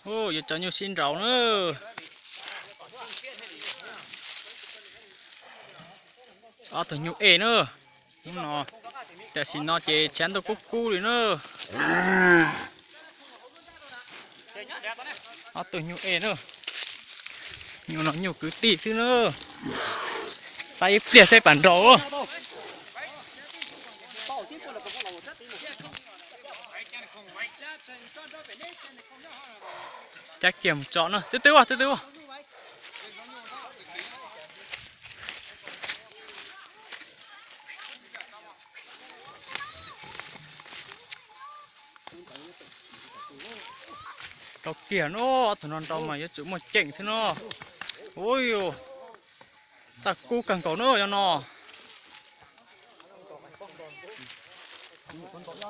Ô giờ cho nhiều xin rau nữa. Từ nhiều ế nữa. Nhưng nó để xin nó chế chén đồ cú đi nữa. Từ nhiều ế nữa. Nhưng nó nhiều cứ tỉ thứ nữa. Sai bịa sai bản đồ. Chắc kiểm chọn nữa. Từ từ à. Tao kìa nó, tụi non tao mà nhớ chữ mà chỉnh thế nó. Ôi dồi. Ta cu càng cổ nữa cho nó.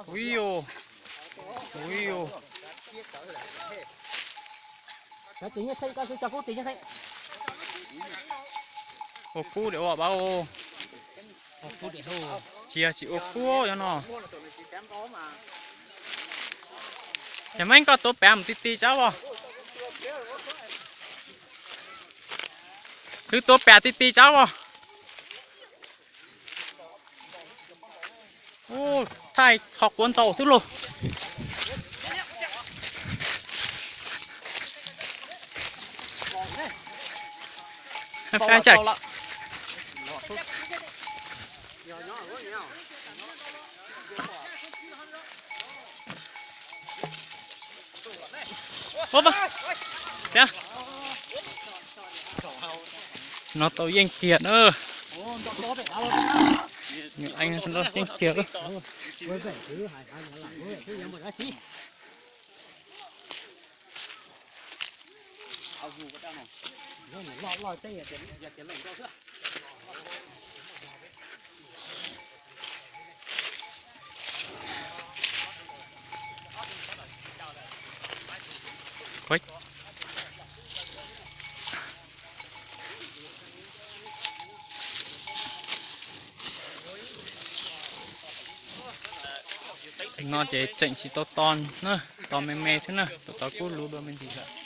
Ui dồi. Ô cu để bỏ bao. Chia chỉ ô cu cho nó. Thì mấy có tốt bẻ một tí cháu vào. Thứ tốt bẻ tí cháu vào. Ô, thay học cuốn tàu thứ luôn. Phải chạy. Ốp á. Kìa. Nó tàu danh kiệt nữa. Những anh nó danh kiệt nữa. Quách. Nó chế chỉnh chỉ to nữa, to mê thế nữa, tao cút lú đôi mình gì cả.